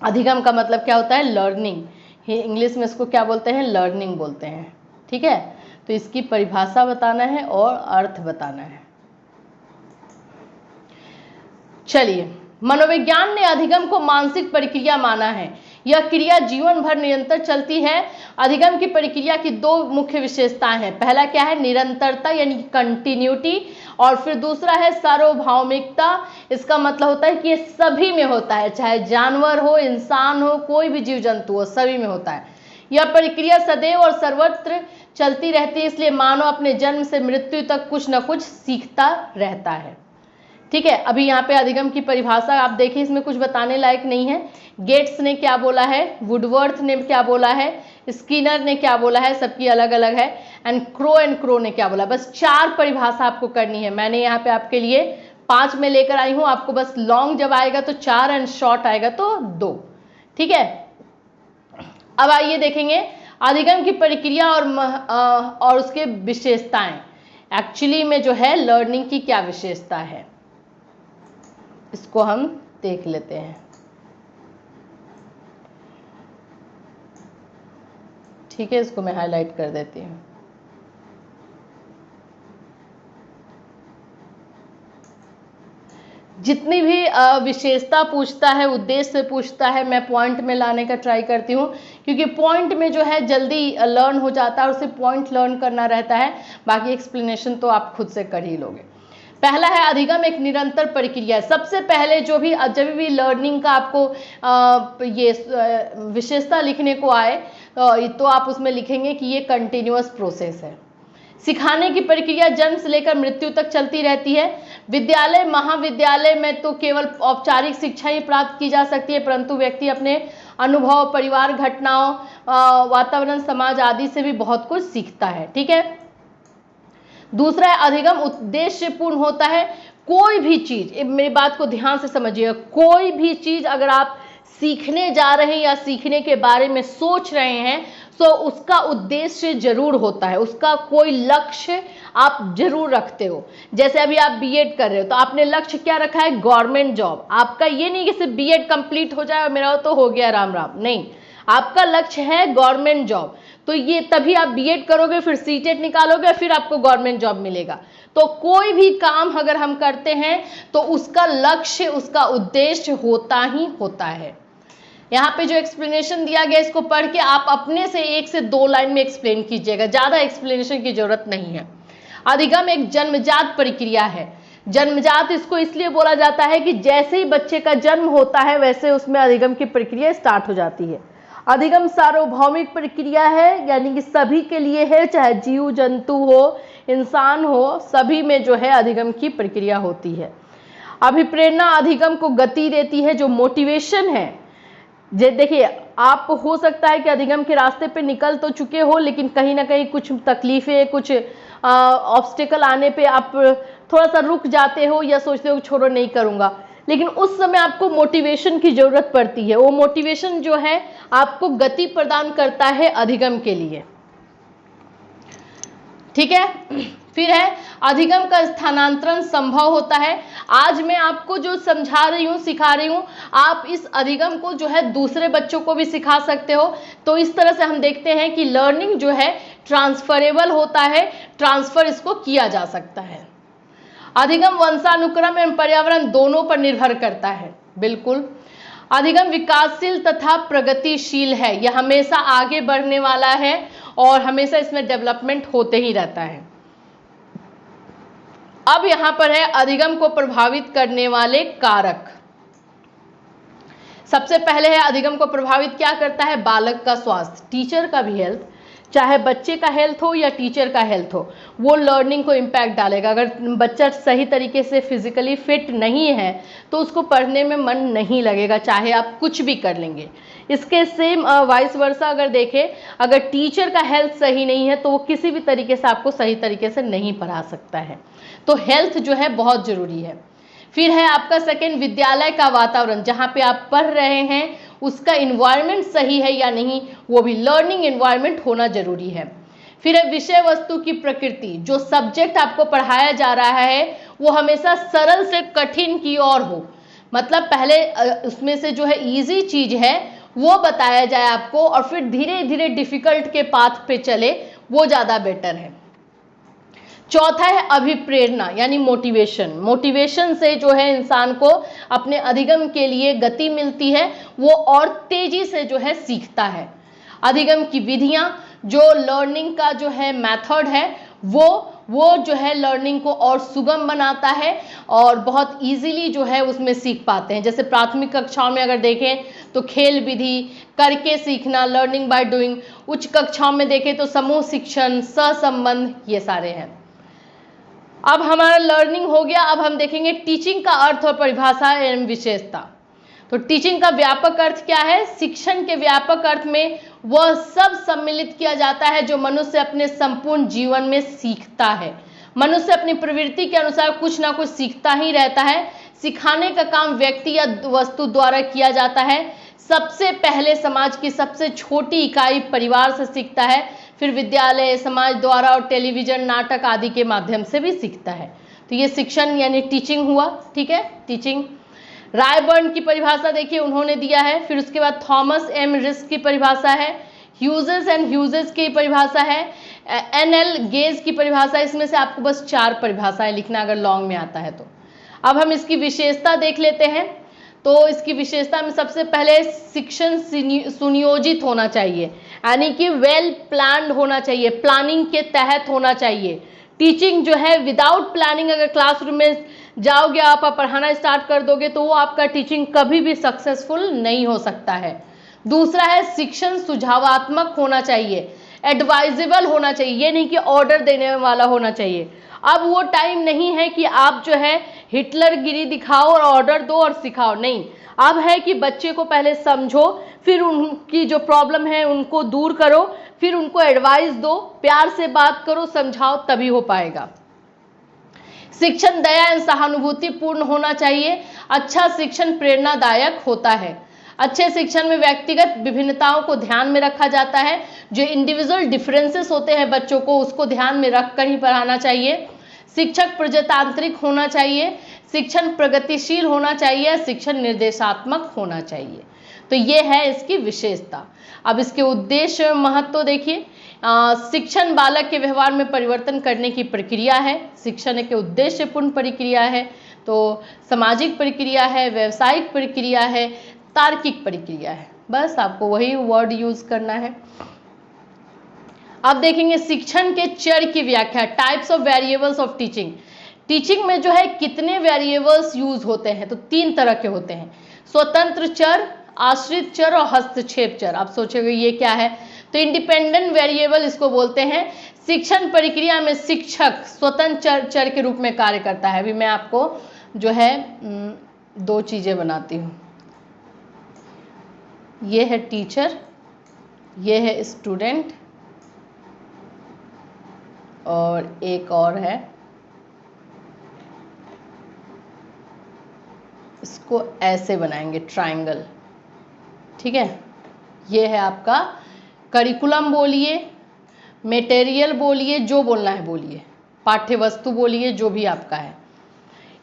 अधिगम का मतलब क्या होता है, लर्निंग। इंग्लिश में इसको क्या बोलते हैं, लर्निंग बोलते हैं, ठीक है। तो इसकी परिभाषा बताना है और अर्थ बताना है। चलिए, मनोविज्ञान ने अधिगम को मानसिक प्रक्रिया माना है। यह क्रिया जीवन भर निरंतर चलती है। अधिगम की प्रक्रिया की 2 मुख्य विशेषताएं हैं। पहला क्या है, निरंतरता यानी कंटिन्यूटी, और फिर दूसरा है सार्वभौमिकता। इसका मतलब होता है कि ये सभी में होता है, चाहे जानवर हो, इंसान हो, कोई भी जीव जंतु हो, सभी में होता है। यह प्रक्रिया सदैव और सर्वत्र चलती रहती है, इसलिए मानव अपने जन्म से मृत्यु तक कुछ न कुछ सीखता रहता है, ठीक है। अभी यहाँ पे अधिगम की परिभाषा आप देखिए, इसमें कुछ बताने लायक नहीं है। गेट्स ने क्या बोला है, वुडवर्थ ने क्या बोला है, स्किनर ने क्या बोला है, सबकी अलग अलग है। एंड क्रो ने क्या बोला। बस 4 परिभाषा आपको करनी है। मैंने यहाँ पे आपके लिए 5 में लेकर आई हूँ, आपको बस लॉन्ग जब आएगा तो 4 एंड शॉर्ट आएगा तो 2, ठीक है। अब आइए देखेंगे अधिगम की प्रक्रिया और उसके विशेषताएं। एक्चुअली में जो है लर्निंग की क्या विशेषता है, इसको हम देख लेते हैं, ठीक है। इसको मैं हाईलाइट कर देती हूँ। जितनी भी विशेषता पूछता है, उद्देश्य से पूछता है, मैं पॉइंट में लाने का ट्राई करती हूँ, क्योंकि पॉइंट में जो है जल्दी लर्न हो जाता है और सिर्फ पॉइंट लर्न करना रहता है, बाकी एक्सप्लेनेशन तो आप खुद से कर ही लोगे। पहला है अधिगम एक निरंतर प्रक्रिया है। सबसे पहले जब भी लर्निंग का आपको ये विशेषता लिखने को आए तो आप उसमें लिखेंगे कि ये कंटिन्यूअस प्रोसेस है। सिखाने की प्रक्रिया जन्म से लेकर मृत्यु तक चलती रहती है। विद्यालय महाविद्यालय में तो केवल औपचारिक शिक्षा ही प्राप्त की जा सकती है, परंतु व्यक्ति अपने अनुभव, परिवार घटनाओं, वातावरण, समाज आदि से भी बहुत कुछ सीखता है, ठीक है। दूसरा है अधिगम उद्देश्यपूर्ण होता है। कोई भी चीज, मेरी बात को ध्यान से समझिए, कोई भी चीज अगर आप सीखने जा रहे हैं या सीखने के बारे में सोच रहे हैं, सो उसका उद्देश्य जरूर होता है, उसका कोई लक्ष्य आप जरूर रखते हो। जैसे अभी आप बीएड कर रहे हो तो आपने लक्ष्य क्या रखा है, गवर्नमेंट जॉब। आपका ये नहीं कि सिर्फ बीएड कंप्लीट हो जाए और मेरा तो हो गया राम राम, नहीं, आपका लक्ष्य है गवर्नमेंट जॉब। तो ये तभी आप बीएड करोगे, फिर सीटेट निकालोगे, फिर आपको गवर्नमेंट जॉब मिलेगा। तो कोई भी काम अगर हम करते हैं तो उसका लक्ष्य, उसका उद्देश्य होता ही होता है। यहाँ पे जो एक्सप्लेनेशन दिया गया इसको पढ़ के आप अपने से 1 से 2 लाइन में एक्सप्लेन कीजिएगा, ज्यादा एक्सप्लेनेशन की जरूरत नहीं है। अधिगम एक जन्मजात प्रक्रिया है। जन्मजात इसको इसलिए बोला जाता है कि जैसे ही बच्चे का जन्म होता है वैसे उसमें अधिगम की प्रक्रिया स्टार्ट हो जाती है। अधिगम सार्वभौमिक प्रक्रिया है, यानी कि सभी के लिए है, चाहे जीव जंतु हो, इंसान हो, सभी में जो है अधिगम की प्रक्रिया होती है। अभिप्रेरणा अधिगम को गति देती है, जो मोटिवेशन है। देखिए, आप हो सकता है कि अधिगम के रास्ते पे निकल तो चुके हो, लेकिन कहीं ना कहीं कुछ तकलीफें, कुछ ऑब्स्टिकल आने पे आप थोड़ा सा रुक जाते हो या सोचते हो छोड़ो नहीं करूंगा, लेकिन उस समय आपको मोटिवेशन की जरूरत पड़ती है। वो मोटिवेशन जो है आपको गति प्रदान करता है अधिगम के लिए, ठीक है। फिर है अधिगम का स्थानांतरण संभव होता है। आज मैं आपको जो समझा रही हूँ, सिखा रही हूँ, आप इस अधिगम को जो है दूसरे बच्चों को भी सिखा सकते हो। तो इस तरह से हम देखते हैं कि लर्निंग जो है ट्रांसफरेबल होता है, ट्रांसफर इसको किया जा सकता है। अधिगम वंशानुक्रम एवं पर्यावरण दोनों पर निर्भर करता है, बिल्कुल। अधिगम विकासशील तथा प्रगतिशील है, यह हमेशा आगे बढ़ने वाला है और हमेशा इसमें डेवलपमेंट होते ही रहता है। अब यहां पर है अधिगम को प्रभावित करने वाले कारक। सबसे पहले है अधिगम को प्रभावित क्या करता है, बालक का स्वास्थ्य, टीचर का भी हेल्थ, चाहे बच्चे का हेल्थ हो या टीचर का हेल्थ हो, वो लर्निंग को इम्पैक्ट डालेगा। अगर बच्चा सही तरीके से फिजिकली फिट नहीं है तो उसको पढ़ने में मन नहीं लगेगा, चाहे आप कुछ भी कर लेंगे। इसके सेम वाइस वर्सा अगर देखें, अगर टीचर का हेल्थ सही नहीं है तो वो किसी भी तरीके से आपको सही तरीके से नहीं पढ़ा सकता है। तो हेल्थ जो है बहुत जरूरी है। फिर है आपका सेकंड, विद्यालय का वातावरण, जहाँ पे आप पढ़ रहे हैं उसका इन्वायरमेंट सही है या नहीं, वो भी लर्निंग इन्वायरमेंट होना जरूरी है। फिर है विषय वस्तु की प्रकृति, जो सब्जेक्ट आपको पढ़ाया जा रहा है वो हमेशा सरल से कठिन की ओर हो, मतलब पहले उसमें से जो है इजी चीज है वो बताया जाए आपको और फिर धीरे धीरे डिफिकल्ट के पाथ पे चले, वो ज्यादा बेटर है। चौथा है अभिप्रेरणा यानी मोटिवेशन। मोटिवेशन से जो है इंसान को अपने अधिगम के लिए गति मिलती है, वो और तेजी से जो है सीखता है। अधिगम की विधियां, जो लर्निंग का जो है मेथड है वो जो है लर्निंग को और सुगम बनाता है और बहुत इजीली जो है उसमें सीख पाते हैं। जैसे प्राथमिक कक्षाओं में अगर देखें तो खेल विधि, करके सीखना, लर्निंग बाय डूइंग। उच्च कक्षाओं में देखें तो समूह शिक्षण, सहसंबंध, ये सारे हैं। अब हमारा लर्निंग हो गया। अब हम देखेंगे टीचिंग का अर्थ और परिभाषा एवं विशेषता। तो टीचिंग का व्यापक अर्थ क्या है, शिक्षण के व्यापक अर्थ में वह सब सम्मिलित किया जाता है जो मनुष्य अपने संपूर्ण जीवन में सीखता है। मनुष्य अपनी प्रवृत्ति के अनुसार कुछ ना कुछ सीखता ही रहता है। सिखाने का काम व्यक्ति या वस्तु द्वारा किया जाता है। सबसे पहले समाज की सबसे छोटी इकाई परिवार से सीखता है, फिर विद्यालय, समाज द्वारा और टेलीविजन, नाटक आदि के माध्यम से भी सीखता है। तो ये शिक्षण यानी टीचिंग हुआ, ठीक है, टीचिंग। रायबर्न की परिभाषा देखिए उन्होंने दिया है। फिर उसके बाद थॉमस एम रिस्क की परिभाषा है, ह्यूजेस एंड ह्यूजेस की परिभाषा है, एनएल गेज की परिभाषा। इसमें से आपको बस 4 परिभाषाएं लिखना अगर लॉन्ग में आता है तो। अब हम इसकी विशेषता देख लेते हैं। तो इसकी विशेषता में सबसे पहले शिक्षण सुनियोजित होना चाहिए, यानी कि वेल प्लान्ड होना चाहिए, प्लानिंग के तहत होना चाहिए। टीचिंग जो है विदाउट प्लानिंग, अगर क्लासरूम में जाओगे आप पढ़ाना स्टार्ट कर दोगे तो वो आपका टीचिंग कभी भी सक्सेसफुल नहीं हो सकता है। दूसरा है शिक्षण सुझावात्मक होना चाहिए, एडवाइजेबल होना चाहिए, ये नहीं कि ऑर्डर देने वाला होना चाहिए। अब वो टाइम नहीं है कि आप जो है हिटलर गिरी दिखाओ और ऑर्डर दो और सिखाओ, नहीं। अब है कि बच्चे को पहले समझो, फिर उनकी जो प्रॉब्लम है उनको दूर करो, फिर उनको एडवाइस दो, प्यार से बात करो, समझाओ, तभी हो पाएगा। शिक्षण दया एवं सहानुभूति पूर्ण होना चाहिए। अच्छा शिक्षण प्रेरणादायक होता है। अच्छे शिक्षण में व्यक्तिगत विभिन्नताओं को ध्यान में रखा जाता है, जो इंडिविजुअल डिफरेंसेस होते हैं बच्चों को उसको ध्यान में रखकर ही पढ़ाना चाहिए। शिक्षक प्रजातांत्रिक होना चाहिए, शिक्षण प्रगतिशील होना चाहिए, शिक्षण निर्देशात्मक होना चाहिए। तो ये है इसकी विशेषता। अब इसके उद्देश्य महत्व देखिए, शिक्षण बालक के व्यवहार में परिवर्तन करने की प्रक्रिया है, शिक्षण एक उद्देश्यपूर्ण प्रक्रिया है, तो सामाजिक प्रक्रिया है, व्यवसायिक प्रक्रिया है, तार्किक प्रक्रिया है। बस आपको वही वर्ड यूज करना है। अब देखेंगे शिक्षण के चर की व्याख्या, types of variables of teaching. Teaching में जो है कितने वेरिएबल्स यूज होते हैं, तो 3 तरह के होते हैं, स्वतंत्र चर, आश्रित चर और हस्तक्षेप चर। आप सोचोगे ये क्या है, तो इंडिपेंडेंट वेरिएबल इसको बोलते हैं। शिक्षण प्रक्रिया में शिक्षक स्वतंत्र चर के रूप में कार्य करता है। अभी मैं आपको जो है 2 चीजें बनाती हूँ, ये है टीचर, ये है स्टूडेंट, और एक और है, इसको ऐसे बनाएंगे ट्रायंगल, ठीक है। ये है आपका करिकुलम बोलिए, मटेरियल बोलिए, जो बोलना है बोलिए, पाठ्य वस्तु बोलिए, जो भी आपका है।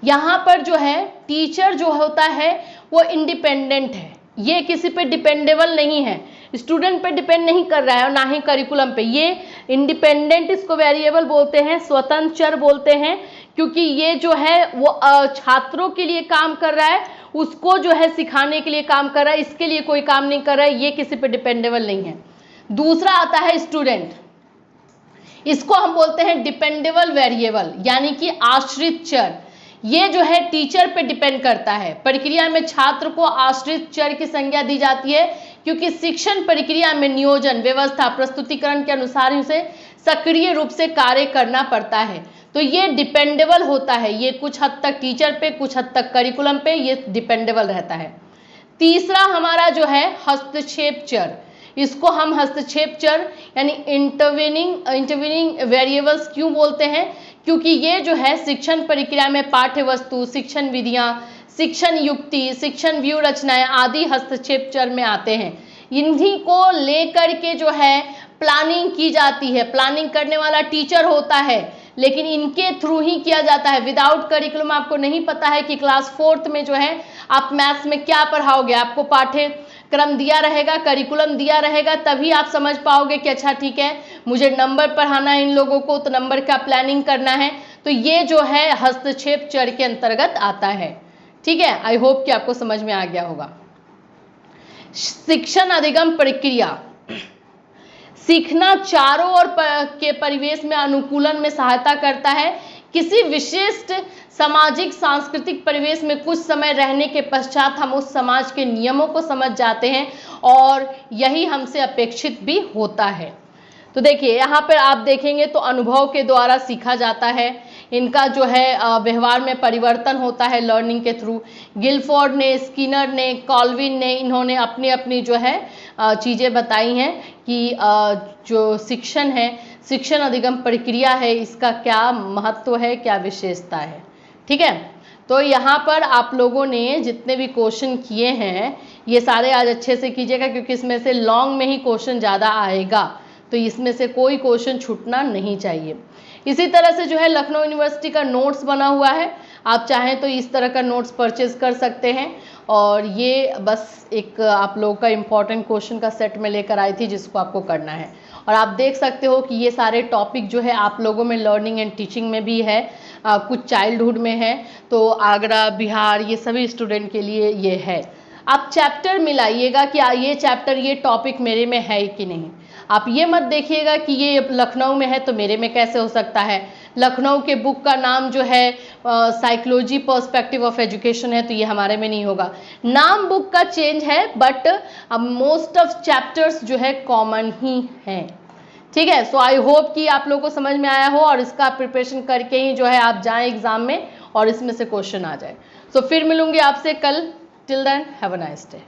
यहाँ पर जो है टीचर जो होता है वो इंडिपेंडेंट है, ये किसी पे डिपेंडेबल नहीं है, स्टूडेंट पे डिपेंड नहीं कर रहा है और ना ही करिकुलम पे। ये इंडिपेंडेंट इसको वेरिएबल बोलते हैं, स्वतंत्र चर बोलते हैं, क्योंकि ये जो है वो छात्रों के लिए काम कर रहा है, उसको जो है सिखाने के लिए काम कर रहा है, इसके लिए कोई काम नहीं कर रहा है, ये किसी पे डिपेंडेबल नहीं है। दूसरा आता है स्टूडेंट, इसको हम बोलते हैं डिपेंडेबल वेरिएबल, यानी कि आश्रित चर। ये जो है टीचर पे डिपेंड करता है। प्रक्रिया में छात्र को आश्रित चर की संज्ञा दी जाती है, क्योंकि शिक्षण प्रक्रिया में नियोजन, व्यवस्था, प्रस्तुतिकरण के अनुसार उसे सक्रिय रूप से कार्य करना पड़ता है। तो ये डिपेंडेबल होता है, ये कुछ हद तक टीचर पे, कुछ हद तक करिकुलम पे ये डिपेंडेबल रहता है। तीसरा हमारा जो है हस्तक्षेप चर, इसको हम हस्तक्षेप चर यानी इंटरवीनिंग वेरिएबल्स क्यों बोलते हैं, क्योंकि ये जो है शिक्षण प्रक्रिया में पाठ्य वस्तु, शिक्षण विधियां, शिक्षण युक्ति, शिक्षण व्यू रचनाएं आदि हस्तक्षेप चर में आते हैं। इन्हीं को लेकर के जो है प्लानिंग की जाती है। प्लानिंग करने वाला टीचर होता है, लेकिन इनके थ्रू ही किया जाता है। विदाउट करिकुलम आपको नहीं पता है कि क्लास 4th में जो है आप मैथ्स में क्या पढ़ाओगे, आपको पाठ्यक्रम दिया रहेगा, करिकुलम दिया रहेगा, तभी आप समझ पाओगे कि अच्छा ठीक है मुझे नंबर पढ़ाना है इन लोगों को, तो नंबर का प्लानिंग करना है। तो ये जो है हस्तक्षेप चर के अंतर्गत आता है, ठीक है। आई होप कि आपको समझ में आ गया होगा। शिक्षण अधिगम प्रक्रिया, सीखना चारों ओर के परिवेश में अनुकूलन में सहायता करता है। किसी विशिष्ट सामाजिक सांस्कृतिक परिवेश में कुछ समय रहने के पश्चात हम उस समाज के नियमों को समझ जाते हैं और यही हमसे अपेक्षित भी होता है। तो देखिए यहाँ पर आप देखेंगे तो अनुभव के द्वारा सीखा जाता है, इनका जो है व्यवहार में परिवर्तन होता है लर्निंग के थ्रू। गिलफोर्ड ने, स्किनर ने, कॉल्विन ने, इन्होंने अपनी अपनी जो है चीज़ें बताई हैं कि जो शिक्षण है, शिक्षण अधिगम प्रक्रिया है, इसका क्या महत्व है, क्या विशेषता है, ठीक है। तो यहाँ पर आप लोगों ने जितने भी क्वेश्चन किए हैं ये सारे आज अच्छे से कीजिएगा, क्योंकि इसमें से लॉन्ग में ही क्वेश्चन ज़्यादा आएगा, तो इसमें से कोई क्वेश्चन छूटना नहीं चाहिए। इसी तरह से जो है लखनऊ यूनिवर्सिटी का नोट्स बना हुआ है, आप चाहें तो इस तरह का नोट्स परचेज कर सकते हैं। और ये बस एक आप लोगों का इम्पॉर्टेंट क्वेश्चन का सेट में लेकर आई थी जिसको आपको करना है। और आप देख सकते हो कि ये सारे टॉपिक जो है आप लोगों में लर्निंग एंड टीचिंग में भी है, कुछ चाइल्डहुड में है, तो आगरा, बिहार, ये सभी स्टूडेंट के लिए ये है। आप चैप्टर मिलाइएगा कि ये चैप्टर, ये टॉपिक मेरे में है कि नहीं। आप ये मत देखिएगा कि ये लखनऊ में है तो मेरे में कैसे हो सकता है। लखनऊ के बुक का नाम जो है साइकोलॉजी पर्सपेक्टिव ऑफ एजुकेशन है, तो ये हमारे में नहीं होगा। नाम बुक का चेंज है, बट मोस्ट ऑफ चैप्टर्स जो है कॉमन ही हैं, ठीक है। सो आई होप कि आप लोगों को समझ में आया हो और इसका प्रिपरेशन करके ही जो है आप जाएं एग्जाम में और इसमें से क्वेश्चन आ जाए। सो फिर मिलूंगी आपसे कल। Till then have a nice day.